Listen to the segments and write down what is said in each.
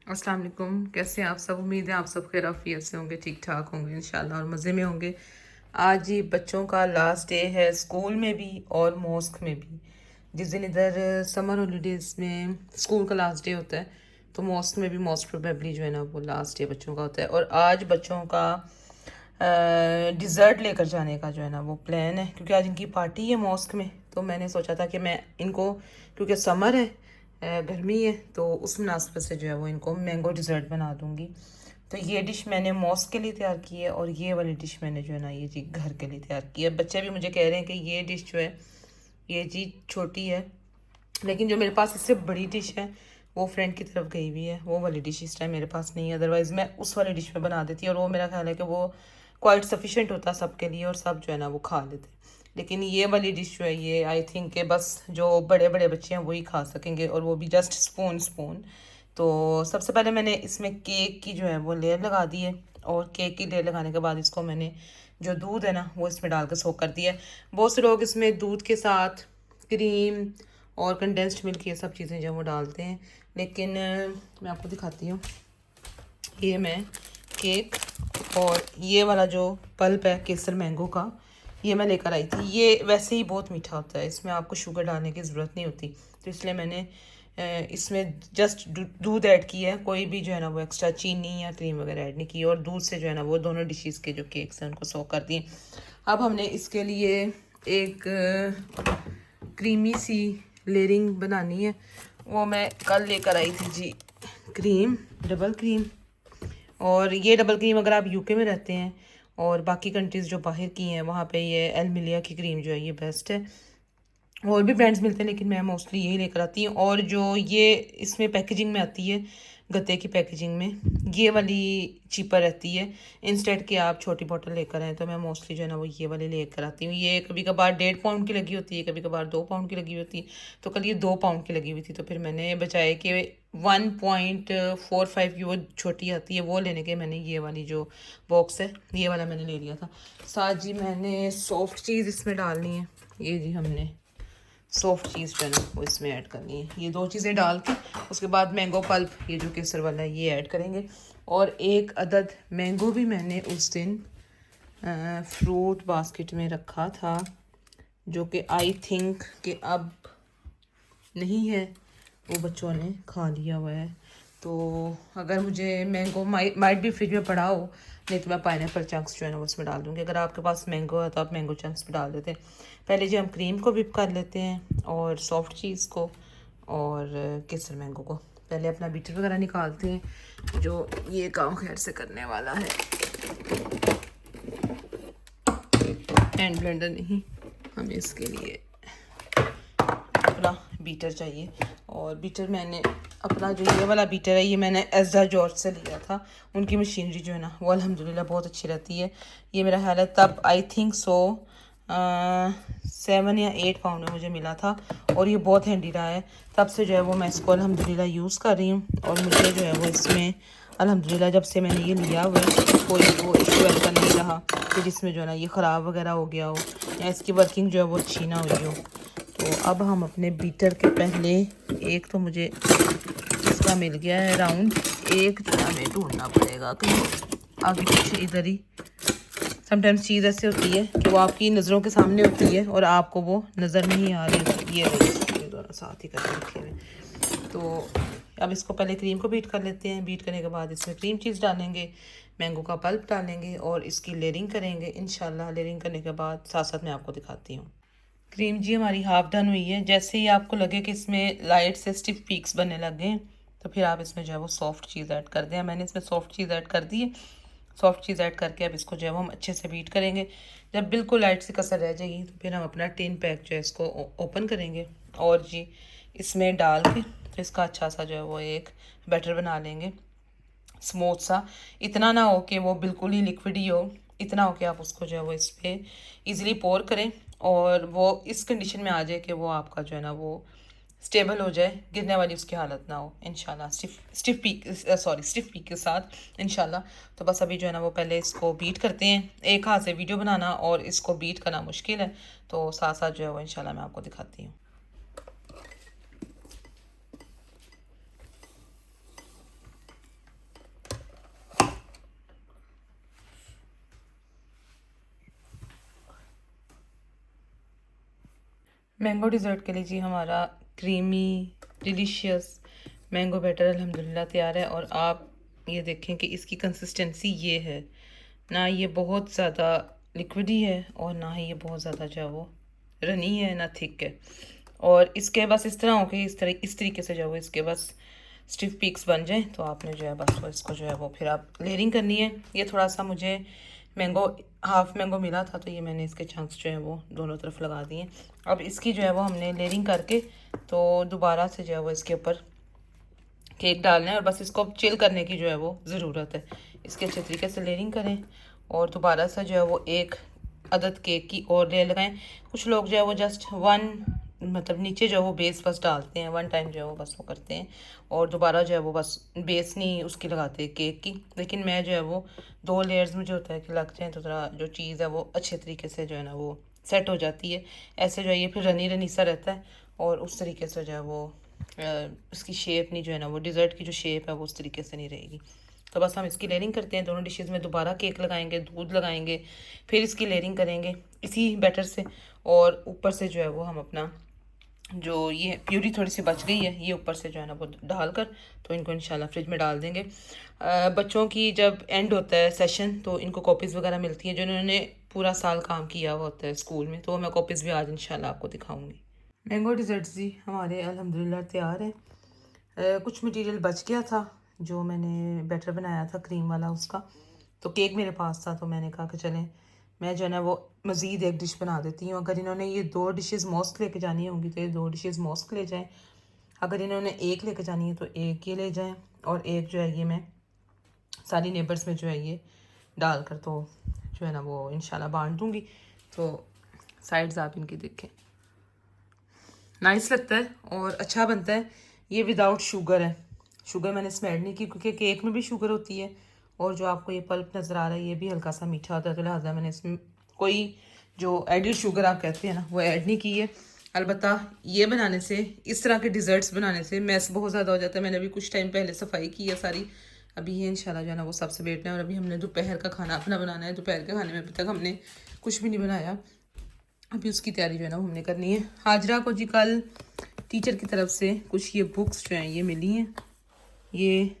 अस्सलाम वालेकुम। कैसे हैं आप सब? उम्मीद है आप सब खैर आफियत से होंगे, ठीक ठाक होंगे इंशाल्लाह और मज़े में होंगे। आज ही बच्चों का लास्ट डे है स्कूल में भी और मॉस्क में भी। जिस दिन इधर समर हॉलीडेज़ में स्कूल का लास्ट डे होता है तो मॉस्क में भी मोस्ट प्रोबेबली जो है ना वो लास्ट डे बच्चों का होता है। और आज बच्चों का डिज़र्ट लेकर जाने का जो है ना वो प्लान है, क्योंकि आज इनकी पार्टी है मॉस्क में। तो मैंने सोचा था कि मैं इनको, क्योंकि समर है, गर्मी है, तो उस मुनासबत से जो है वो इनको मैंगो डिज़र्ट बना दूँगी। तो ये डिश मैंने मॉस्क के लिए तैयार की है और ये वाली डिश मैंने जो है ना ये जी घर के लिए तैयार की है। बच्चे भी मुझे कह रहे हैं कि ये डिश जो है ये जी छोटी है, लेकिन जो मेरे पास इससे बड़ी डिश है वो फ्रेंड की तरफ गई हुई है। वो वाली डिश इस टाइम मेरे पास नहीं है, अदरवाइज़ मैं उस वाली डिश में बना देती और वो मेरा ख्याल है कि वो क्वाइट सफिशेंट होता सबके लिए और सब जो है ना वो खा लेते। लेकिन ये वाली डिश जो है ये आई थिंक के बस जो बड़े बड़े बच्चे हैं वही खा सकेंगे, और वो भी जस्ट स्पून स्पून। तो सबसे पहले मैंने इसमें केक की जो है वो लेयर लगा दी है, और केक की लेयर लगाने के बाद इसको मैंने जो दूध है ना वो इसमें डाल के सोक कर दिया है। बहुत से लोग इसमें दूध के साथ क्रीम और कंडेंस्ड मिल्क ये सब चीज़ें जो वो डालते हैं, लेकिन मैं आपको दिखाती हूँ। ये मैं केक और ये वाला जो पल्प है केसर मैंगो का, ये मैं लेकर आई थी। ये वैसे ही बहुत मीठा होता है, इसमें आपको शुगर डालने की ज़रूरत नहीं होती, तो इसलिए मैंने इसमें जस्ट दूध ऐड किया है। कोई भी जो है ना वो एक्स्ट्रा चीनी या क्रीम वगैरह ऐड नहीं की, और दूध से जो है ना वो दोनों डिशेस के जो केक्स हैं उनको सोक कर दिए। अब हमने इसके लिए एक क्रीमी सी लेयरिंग बनानी है। वो मैं कल लेकर आई थी जी, क्रीम, डबल क्रीम। और ये डबल क्रीम अगर आप यूके में रहते हैं और बाकी कंट्रीज़ जो बाहर की हैं वहाँ पे ये एलमिलिया की क्रीम जो है ये बेस्ट है। और भी ब्रांड्स मिलते हैं लेकिन मैं मोस्टली यही लेकर आती हूँ। और जो ये इसमें पैकेजिंग में आती है, गत्ते की पैकेजिंग में, ये वाली चीपर रहती है। इंस्टेड के आप छोटी बोतल लेकर आएँ, तो मैं मोस्टली जो है ना वो ये वाली लेकर आती हूँ। ये कभी कभार 1.5 पाउंड की लगी होती है, कभी कभार 2 पाउंड की लगी होती है। तो कल ये 2 पाउंड की लगी हुई थी, तो फिर मैंने बचाए कि 1.45 की वो छोटी आती है वो लेने के मैंने ये वाली जो बॉक्स है ये वाला मैंने ले लिया था। साथ जी मैंने सॉफ्ट चीज़ इसमें डालनी है। ये जी हमने सॉफ्ट चीज़ जो है ना वो इसमें ऐड करनी है। ये दो चीज़ें डाल के उसके बाद मैंगो पल्प, ये जो केसर वाला है, ये ऐड करेंगे। और एक अदद मैंगो भी मैंने उस दिन फ्रूट बास्केट में रखा था, जो कि आई थिंक कि अब नहीं है, वो बच्चों ने खा लिया हुआ है। तो अगर मुझे मैंगो माइट भी फ्रिज में पड़ा हो, नहीं तो मैं पाइनएप्पल चंक्स जो है ना वो उसमें डाल दूँगी। अगर आपके पास मैंगो है तो आप मैंगो चंक्स भी डाल देते हैं। पहले जो हम क्रीम को विप कर लेते हैं और सॉफ्ट चीज़ को और केसर मैंगो को। पहले अपना बीटर वगैरह निकालते हैं, जो ये काम खैर से करने वाला है, हैंड ब्लेंडर नहीं, हमें इसके लिए अपना बीटर चाहिए। और बीटर मैंने अपना जो ये वाला बीटर है ये मैंने एस्डा जॉर्ज से लिया था। उनकी मशीनरी जो है ना वो अल्हम्दुलिल्लाह बहुत अच्छी रहती है। ये मेरा ख्याल है तब आई थिंक सो 7 या 8 पाउंड में मुझे मिला था, और ये बहुत हैंडी रहा है। तब से जो है वो मैं इसको अल्हम्दुलिल्लाह यूज़ कर रही हूँ, और मुझे जो है वो इसमें अल्हम्दुलिल्लाह जब से मैंने ये लिया हुआ है कोई वो इशू ऐसा नहीं रहा कि जिसमें जो है ना ये ख़राब वगैरह हो गया हो या इसकी वर्किंग जो है वो अच्छी ना हुई हो। तो अब हम अपने बीटर के पहले, एक तो मुझे इसका मिल गया है राउंड, एक जो हमें ढूंढना पड़ेगा कहीं आगे पीछे इधर ही। समटाइम्स चीज़ ऐसे होती है कि वो आपकी नज़रों के सामने होती है और आपको वो नज़र नहीं आ रही होती। ये दोनों साथ ही करके रखे हुए। तो अब इसको पहले क्रीम को बीट कर लेते हैं। बीट करने के बाद इसमें क्रीम चीज़ डालेंगे, मैंगो का पल्प डालेंगे और इसकी लेयरिंग करेंगे इंशाल्लाह। लेयरिंग करने के बाद साथ साथ मैं आपको दिखाती हूँ। क्रीम जी हमारी हाफ डन हुई है। जैसे ही आपको लगे कि इसमें लाइट से स्टिफ पीक्स बनने लग गए तो फिर आप इसमें जो है वो सॉफ्ट चीज़ ऐड कर दें। मैंने इसमें सॉफ्ट चीज़ ऐड कर दी है। सॉफ्ट चीज़ ऐड करके अब इसको जो है वो हम अच्छे से बीट करेंगे। जब बिल्कुल लाइट सी कसर रह जाएगी तो फिर हम अपना टिन पैक जो है इसको ओपन करेंगे, और जी इसमें डाल के तो इसका अच्छा सा जो है वो एक बैटर बना लेंगे, स्मूथ सा। इतना ना हो कि वो बिल्कुल ही लिक्विड ही हो, इतना हो कि आप उसको जो है वो इस पर ईज़िली पोर करें और वो इस कंडीशन में आ जाए कि वो आपका जो है ना वो स्टेबल हो जाए, गिरने वाली उसकी हालत ना हो इंशाल्लाह। स्टिफ पीक के साथ इंशाल्लाह। तो बस अभी जो है ना वो पहले इसको बीट करते हैं। एक हाथ से वीडियो बनाना और इसको बीट करना मुश्किल है, तो साथ साथ जो है वो इंशाल्लाह मैं आपको दिखाती हूँ। मैंगो डिज़र्ट के लिए जी हमारा क्रीमी डिलीशियस मैंगो बैटर अल्हम्दुलिल्लाह तैयार है। और आप ये देखें कि इसकी कंसिस्टेंसी ये है, ना ये बहुत ज़्यादा लिक्विडी है और ना ही ये बहुत ज़्यादा जो है वो रनी है, ना थिक है। और इसके बस इस तरह हो के इस तरीके से जो है वो इसके बस स्टिफ पीक्स बन जाएं तो आपने जो है बस वो इसको जो है वो फिर आप लेयरिंग करनी है। ये थोड़ा सा मुझे मैंगो हाफ मैंगो मिला था तो ये मैंने इसके चंक्स जो है वो दोनों तरफ लगा दिए। अब इसकी जो है वो हमने लेयरिंग करके तो दोबारा से जो है वो इसके ऊपर केक डालना है और बस इसको अब चिल करने की जो है वो ज़रूरत है। इसके अच्छे तरीके से लेयरिंग करें और दोबारा से जो है वो एक अदद केक की और लेयर लगाएं। कुछ लोग जो है वो जस्ट मतलब नीचे जो है वो बेस बस डालते हैं, वन टाइम जो है वो बस वो करते हैं और दोबारा जो है वो बस बेस नहीं उसकी लगाते केक की। लेकिन मैं जो है वो 2 लेयर्स में जो होता है कि लग जाए तो ज़रा जो चीज़ है वो अच्छे तरीके से जो है ना वो सेट हो जाती है। ऐसे जो है ये फिर रनी रनी सा रहता है और उस तरीके से जो है वो उसकी शेप नहीं जो है ना वो डिज़र्ट की जो शेप है वो उस तरीके से नहीं रहेगी। तो बस हम इसकी लेयरिंग करते हैं। दोनों डिशेज़ में दोबारा केक लगाएंगे, दूध लगाएंगे, फिर इसकी लेयरिंग करेंगे इसी बैटर से और ऊपर से जो है वो हम अपना जो ये प्यूरी थोड़ी सी बच गई है ये ऊपर से जो है ना वो डालकर तो इनको इंशाल्लाह फ्रिज में डाल देंगे। बच्चों की जब एंड होता है सेशन तो इनको कॉपीज़ वगैरह मिलती हैं जिन्होंने पूरा साल काम किया हुआ होता है स्कूल में, तो मैं कॉपीज़ भी आज इंशाल्लाह आपको दिखाऊंगी। मैंगो डिज़र्ट जी हमारे अल्हम्दुलिल्लाह तैयार है। कुछ मटेरियल बच गया था जो मैंने बैटर बनाया था क्रीम वाला उसका, तो केक मेरे पास था तो मैंने कहा कि चलें मैं जो है ना वो मज़ीद एक डिश बना देती हूँ। अगर इन्होंने ये 2 डिशेस मॉस्क लेके जानी होंगी तो ये 2 डिशेस मॉस्क ले जाएं, अगर इन्होंने एक लेके जानी है तो एक ये ले जाएं और एक जो है ये मैं सारी नेबर्स में जो है ये डाल कर तो जो है ना वो इंशाल्लाह बांट दूँगी। तो साइड्स आप इनकी देखें, नाइस लगता है और अच्छा बनता है। ये विदाउट शुगर है, शुगर मैंने इसमें ऐड नहीं की क्योंकि केक में भी शुगर होती है और जो आपको ये पल्प नज़र आ रहा है ये भी हल्का सा मीठा होता है, तो लिहाजा मैंने इसमें कोई जो एडिड शुगर आप कहते हैं ना वो ऐड नहीं की है। अलबत्ता ये बनाने से, इस तरह के डिज़र्ट्स बनाने से मैस बहुत ज़्यादा हो जाता है। मैंने अभी कुछ टाइम पहले सफाई की है सारी, अभी ये इंशाल्लाह जो है ना वो सब समेटना है और अभी हमने दोपहर का खाना अपना बनाना है। दोपहर के खाने में अभी तक हमने कुछ भी नहीं बनाया, अभी उसकी तैयारी जो है ना वो हमने करनी है। हाजरा को जी कल टीचर की तरफ से कुछ ये बुक्स जो हैं ये मिली हैं, ये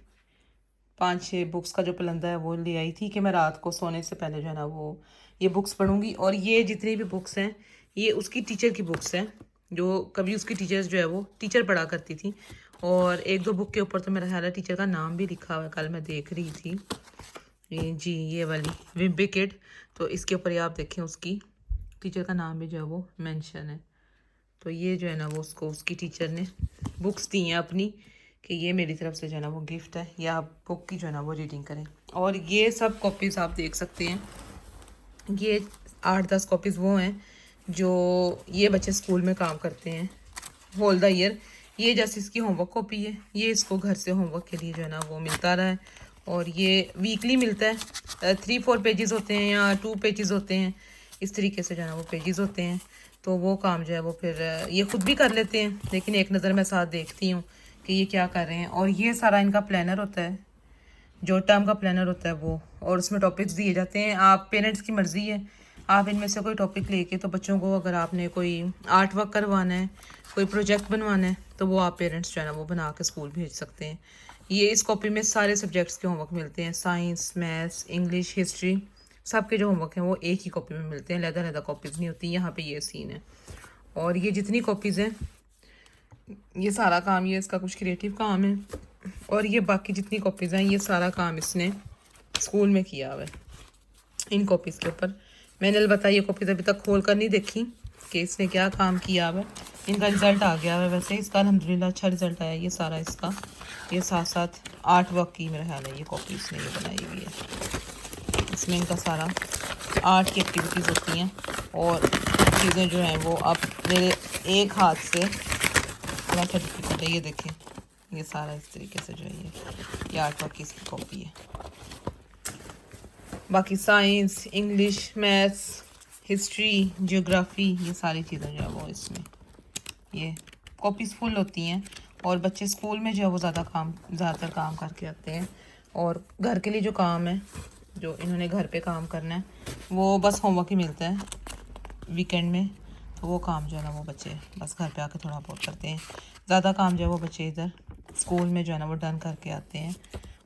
5-6 बुक्स का जो पलंदा है वो ले आई थी कि मैं रात को सोने से पहले जो है ना वो ये बुक्स पढ़ूंगी। और ये जितनी भी बुक्स हैं ये उसकी टीचर की बुक्स हैं जो कभी उसकी टीचर्स जो है वो टीचर पढ़ा करती थी। और 1-2 बुक के ऊपर तो मेरा ख्याल है टीचर का नाम भी लिखा हुआ है, कल मैं देख रही थी ये जी ये वाली विम्बे किड, तो इसके ऊपर ये आप देखें उसकी टीचर का नाम भी जो है वो मेंशन है। तो ये जो है ना वो उसको उसकी टीचर ने बुक्स दी हैं अपनी कि ये मेरी तरफ से जो है ना वो गिफ्ट है, या आप बुक की जो है ना वो रीडिंग करें। और ये सब कॉपीज़ आप देख सकते हैं, ये 8-10 कॉपीज़ वो हैं जो ये बच्चे स्कूल में काम करते हैं होल द ईयर। ये जैसे इसकी होमवर्क कॉपी है, ये इसको घर से होमवर्क के लिए जो है ना वो मिलता रहा है और ये वीकली मिलता है। 3-4 पेजेस होते हैं या 2 पेजेस होते हैं, इस तरीके से जो है ना वो पेजेस होते हैं। तो वो काम जो है वो फिर ये ख़ुद भी कर लेते हैं, लेकिन एक नज़र मैं साथ देखती हूँ कि ये क्या कर रहे हैं। और ये सारा इनका प्लानर होता है, जो टर्म का प्लानर होता है वो, और उसमें टॉपिक्स दिए जाते हैं। आप पेरेंट्स की मर्ज़ी है, आप इनमें से कोई टॉपिक लेके तो बच्चों को अगर आपने कोई आर्ट वर्क करवाना है, कोई प्रोजेक्ट बनवाना है तो वो आप पेरेंट्स जो है ना वो बना के स्कूल भेज सकते हैं। ये इस कॉपी में सारे सब्जेक्ट्स के होमवर्क मिलते हैं, साइंस, मैथ्स, इंग्लिश, हिस्ट्री, सब के जो होमवर्क हैं वो एक ही कॉपी में मिलते हैं, अलग-अलग कॉपीज़ नहीं होती। यहाँ पे ये सीन है। और ये जितनी कॉपीज़ हैं ये सारा काम ये इसका कुछ क्रिएटिव काम है, और ये बाकी जितनी कॉपीज़ हैं ये सारा काम इसने स्कूल में किया हुआ है इन कॉपीज़ के ऊपर। मैंने अलबत्ता ये कॉपीज़ अभी तक खोल कर नहीं देखी कि इसने क्या काम किया हुआ है। इनका रिज़ल्ट आ गया है, वैसे इसका अल्हम्दुलिल्लाह अच्छा रिज़ल्ट आया। ये सारा इसका ये साथ साथ आर्ट वर्क की मेरा ख्याल है ये कॉपी इसने ये बनाई हुई है। इसमें इनका सारा आर्ट की एक्टिविटीज़ होती हैं और चीज़ें जो हैं वो आप मेरे एक हाथ से बड़ा अच्छा डिफिकल्ट है। ये देखें ये सारा इस तरीके से जो है ये आर्ट वर्क की इसकी कॉपी है। बाकी science, English, maths, history, geography, ये सारी चीज़ें जो है वो इसमें ये कॉपीज़ फुल होती हैं। और बच्चे स्कूल में जो है वो ज़्यादातर काम करके आते हैं, और घर के लिए जो काम है जो इन्होंने घर पे काम करना है वो बस होमवर्क ही मिलता है वीकेंड में। तो वो काम जो है ना वो बच्चे बस घर पे आके थोड़ा बहुत करते हैं। ज़्यादा काम जो है वो बच्चे इधर स्कूल में जो है ना वो डन करके आते हैं,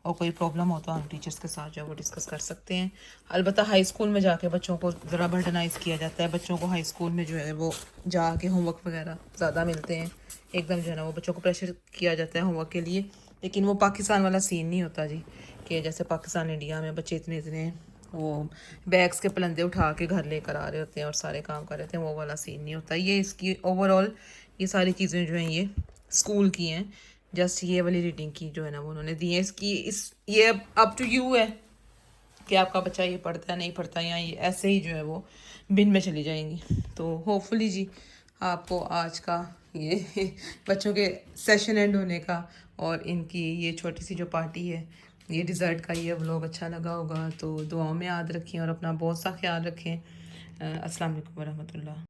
और कोई प्रॉब्लम हो तो हम टीचर्स के साथ जो है वो डिस्कस कर सकते हैं। अलबत्ता हाई स्कूल में जाके बच्चों को ज़रा बर्डनाइज किया जाता है। बच्चों को हाई स्कूल में जो है वो जाके होमवर्क वगैरह ज़्यादा मिलते हैं, एकदम जो है ना वो बच्चों को प्रेशर किया जाता है होमवर्क के लिए। लेकिन वो पाकिस्तान वाला सीन नहीं होता जी, कि जैसे पाकिस्तान इंडिया में बच्चे इतने इतने वो बैग्स के पलंदे उठा के घर लेकर आ रहे होते हैं और सारे काम कर रहे होते हैं, वो वाला सीन नहीं होता। ये इसकी ओवरऑल ये सारी चीज़ें जो हैं ये स्कूल की हैं। जस्ट ये वाली रीडिंग की जो है ना वो उन्होंने दी है। इसकी इस ये अप टू यू है कि आपका बच्चा ये पढ़ता है नहीं पढ़ता, या ये ऐसे ही जो है वो बिन में चली जाएंगी। तो होपफुली जी आपको आज का ये बच्चों के सेशन एंड होने का और इनकी ये छोटी सी जो पार्टी है, ये डिज़र्ट का ये व्लॉग अच्छा लगा होगा। तो दुआओं में याद रखें और अपना बहुत सा ख्याल रखें। अस्सलाम वालेकुम वरहमतुल्लाह।